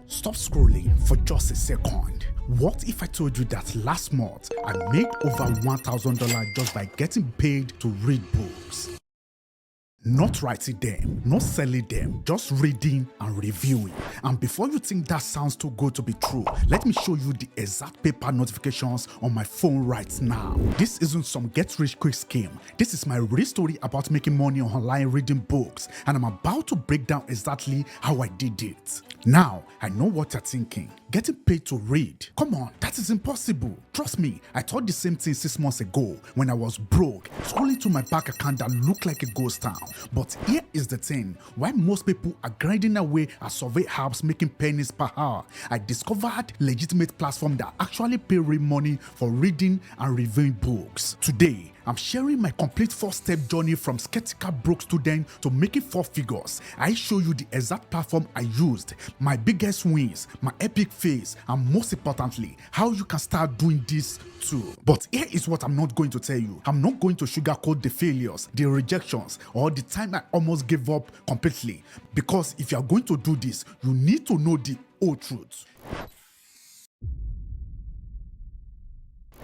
Stop scrolling for just a second. What if I told you that last month I made over $1,000 just by getting paid to read books? Not writing them, not selling them, just reading and reviewing. And before you think that sounds too good to be true, let me show you the exact PayPal notifications on my phone right now. This isn't some get-rich-quick scheme. This is my real story about making money online reading books, and I'm about to break down exactly how I did it. Now, I know what you're thinking. Getting paid to read? Come on, that is impossible. Trust me, I thought the same thing 6 months ago when I was broke, scrolling to my bank account that looked like a ghost town. But here is the thing, why most people are grinding away at survey apps making pennies per hour. I discovered legitimate platform that actually pay real money for reading and reviewing books. Today, I'm sharing my complete 4-step journey from skeptical broke student to making 4 figures. I show you the exact platform I used, my biggest wins, my epic fails, and most importantly, how you can start doing this too. But here is what I'm not going to tell you. I'm not going to sugarcoat the failures, the rejections, or the time I almost gave up completely. Because if you are going to do this, you need to know the whole truth.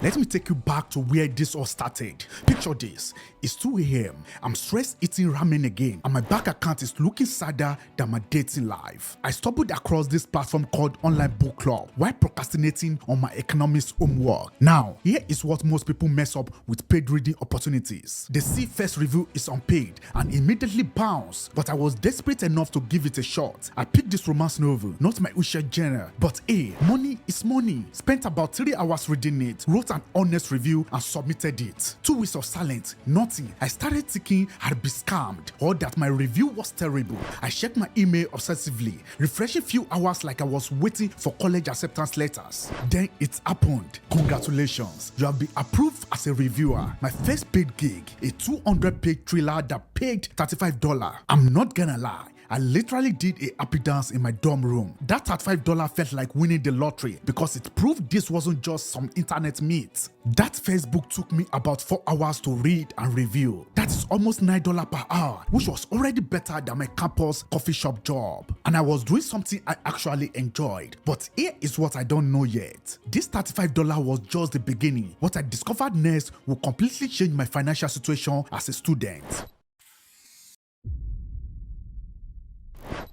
Let me take you back to where this all started. Picture this, it's 2 a.m. I'm stressed eating ramen again, and my bank account is looking sadder than my dating life. I stumbled across this platform called Online Book Club while procrastinating on my economics homework. Now, here is what most people mess up with paid reading opportunities. They see first review is unpaid and immediately bounce, but I was desperate enough to give it a shot. I picked this romance novel, not my usual genre, but hey, money is money. Spent about 3 hours reading it, wrote an honest review and submitted it. 2 weeks of silence, nothing. I started thinking I'd be scammed or that my review was terrible. I checked my email obsessively, refreshing few hours like I was waiting for college acceptance letters. Then it happened. Congratulations, you have been approved as a reviewer. My first paid gig, a 200-page thriller that paid $35. I'm not gonna lie, I literally did a happy dance in my dorm room. That $35 felt like winning the lottery because it proved this wasn't just some internet myth. That first book took me about 4 hours to read and review. That is almost $9 per hour, which was already better than my campus coffee shop job. And I was doing something I actually enjoyed. But here is what I don't know yet. This $35 was just the beginning. What I discovered next will completely change my financial situation as a student.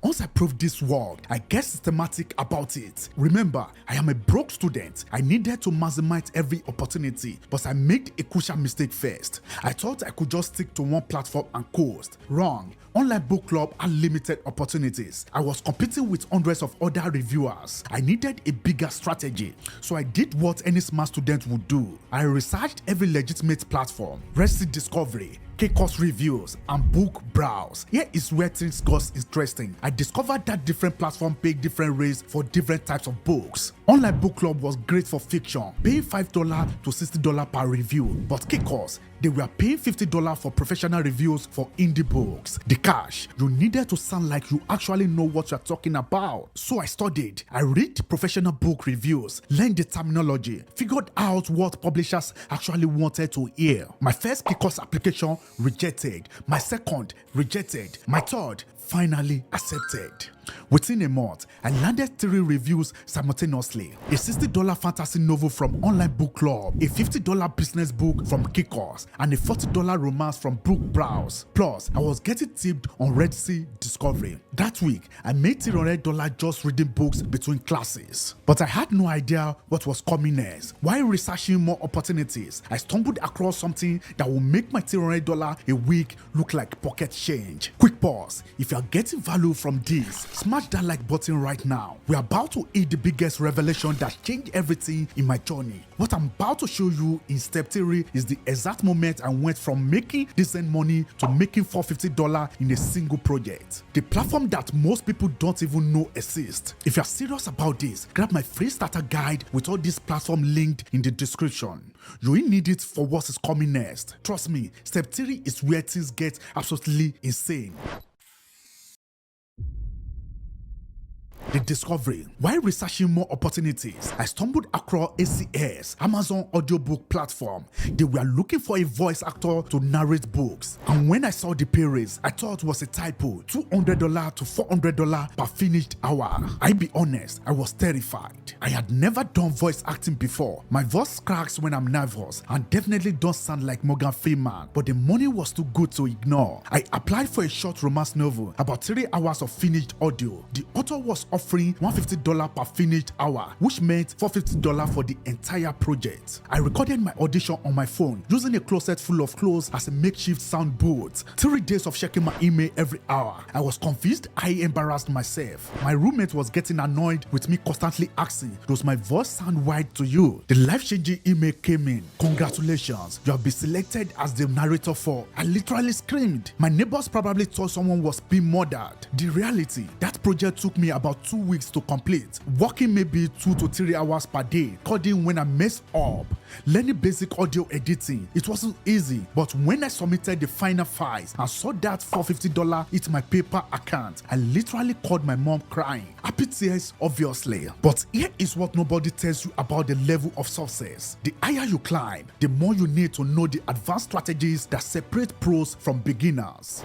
Once I proved this worked, I get systematic about it. Remember, I am a broke student. I needed to maximize every opportunity, but I made a crucial mistake first. I thought I could just stick to one platform and coast. Wrong. Online Book Club had limited opportunities. I was competing with hundreds of other reviewers. I needed a bigger strategy, so I did what any smart student would do. I researched every legitimate platform, Reddit Discovery, K-Course reviews, and book browse. Here is where things got interesting. I discovered that different platforms pay different rates for different types of books. Online Book Club was great for fiction, paying $5 to $60 per review, but K-Course, they were paying $50 for professional reviews for indie books. The cash, you needed to sound like you actually know what you're talking about. So I studied. I read professional book reviews, learned the terminology, figured out what publishers actually wanted to hear. My first K-Course application rejected. My second rejected. My third finally accepted. Within a month, I landed 3 reviews simultaneously. A $60 fantasy novel from Online Book Club, a $50 business book from K-Course, and a $40 romance from Book Browse. Plus, I was getting tipped on Reddit Discovery. That week, I made $300 just reading books between classes. But I had no idea what was coming next. While researching more opportunities, I stumbled across something that will make my $300 a week look like pocket change. Quick pause. If you are getting value from this, smash that like button right now. We're about to hit the biggest revelation that changed everything in my journey. What I'm about to show you in step 3 is the exact moment I went from making decent money to making $450 in a single project. The platform that most people don't even know exists. If you're serious about this, grab my free starter guide with all these platforms linked in the description. You will need it for what is coming next. Trust me, step 3 is where things get absolutely insane. The discovery. While researching more opportunities, I stumbled across ACS, Amazon Audiobook platform. They were looking for a voice actor to narrate books. And when I saw the pay raise, I thought it was a typo, $200 to $400 per finished hour. I be honest, I was terrified. I had never done voice acting before. My voice cracks when I'm nervous and definitely don't sound like Morgan Freeman, but the money was too good to ignore. I applied for a short romance novel, about 3 hours of finished audio. The author was offering $150 per finished hour, which meant $450 for the entire project. I recorded my audition on my phone using a closet full of clothes as a makeshift sound booth. 3 days of checking my email every hour. I was confused, I embarrassed myself. My roommate was getting annoyed with me constantly asking, does my voice sound wide to you? The life-changing email came in. Congratulations, you have been selected as the narrator for. I literally screamed. My neighbors probably thought someone was being murdered. The reality, that project took me about 2 weeks to complete, working maybe 2 to 3 hours per day, coding when I messed up, learning basic audio editing. It wasn't easy, but when I submitted the final files and saw that $450 hit my paper account, I literally called my mom crying. Happy tears, obviously. But here is what nobody tells you about the level of success. The higher you climb, the more you need to know the advanced strategies that separate pros from beginners.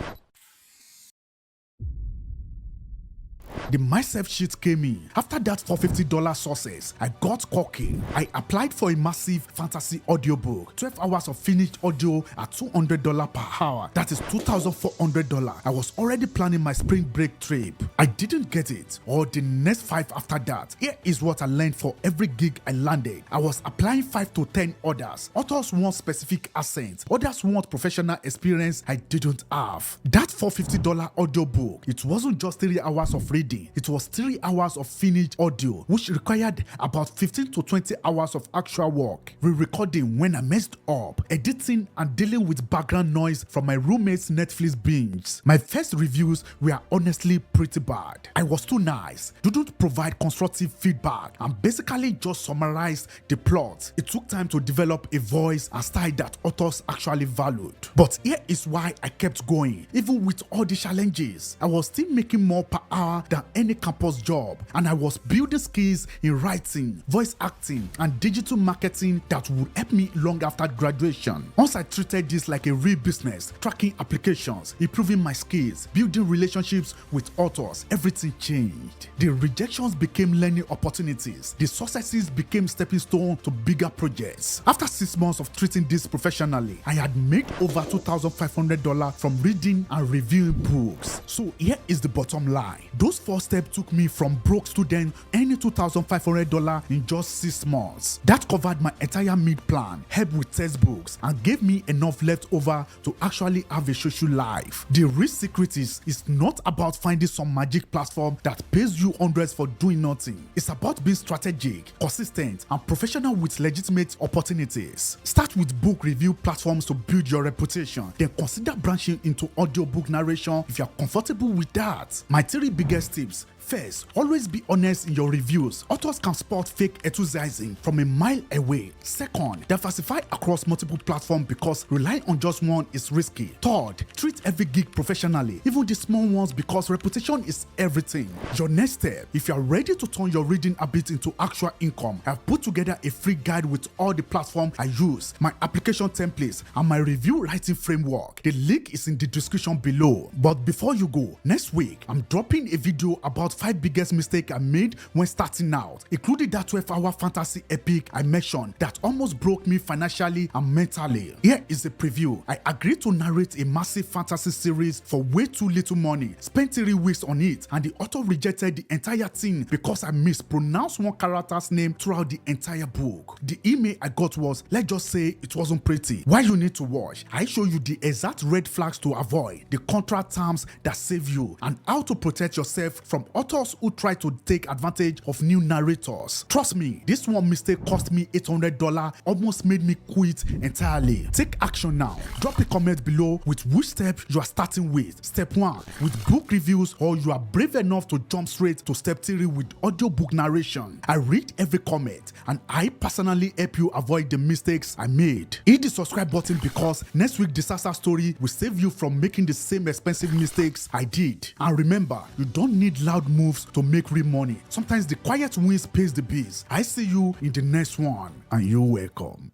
The myself sheet came in. After that $450 success, I got cocky. I applied for a massive fantasy audiobook, 12 hours of finished audio at $200 per hour. That is $2,400. I was already planning my spring break trip. I didn't get it, or the next 5 after that. Here is what I learned for every gig I landed. I was applying 5 to 10 others. Authors want specific accents. Others want professional experience I didn't have. That $450 audiobook, it wasn't just 3 hours of reading. It was 3 hours of finished audio, which required about 15 to 20 hours of actual work, re-recording when I messed up, editing and dealing with background noise from my roommate's Netflix binge. My first reviews were honestly pretty bad. I was too nice, didn't provide constructive feedback, and basically just summarized the plot. It took time to develop a voice and style that authors actually valued. But here is why I kept going. Even with all the challenges, I was still making more per hour than any campus job, and I was building skills in writing, voice acting, and digital marketing that would help me long after graduation. Once I treated this like a real business, tracking applications, improving my skills, building relationships with authors, everything changed. The rejections became learning opportunities. The successes became stepping stones to bigger projects. After 6 months of treating this professionally, I had made over $2,500 from reading and reviewing books. So here is the bottom line. Those 4 steps took me from broke student earning $2,500 in just 6 months. That covered my entire mid plan, helped with textbooks, and gave me enough left over to actually have a social life. The real secret is not about finding some magic platform that pays you hundreds for doing nothing. It's about being strategic, consistent, and professional with legitimate opportunities. Start with book review platforms to build your reputation, then consider branching into audiobook narration if you're comfortable with that. My 3 biggest tips. First, always be honest in your reviews. Authors can spot fake enthusiasm from a mile away. Second, diversify across multiple platforms because relying on just one is risky. Third, treat every gig professionally, even the small ones, because reputation is everything. Your next step, if you are ready to turn your reading habit into actual income, I've put together a free guide with all the platforms I use, my application templates, and my review writing framework. The link is in the description below. But before you go, next week, I'm dropping a video about 5 biggest mistakes I made when starting out, including that 12-hour fantasy epic I mentioned that almost broke me financially and mentally. Here is a preview. I agreed to narrate a massive fantasy series for way too little money, spent 3 weeks on it, and the author rejected the entire thing because I mispronounced one character's name throughout the entire book. The email I got was, let's just say it wasn't pretty. Why you need to watch? I show you the exact red flags to avoid, the contract terms that save you, and how to protect yourself from authors who try to take advantage of new narrators. Trust me, this one mistake cost me $800, almost made me quit entirely. Take action now. Drop a comment below with which step you are starting with. Step 1 with book reviews, or you are brave enough to jump straight to step 3 with audiobook narration. I read every comment and I personally help you avoid the mistakes I made. Hit the subscribe button because next week's disaster story will save you from making the same expensive mistakes I did. And remember, you don't need loud moves to make real money. Sometimes the quiet wins pays the bills. I see you in the next one, and you're welcome.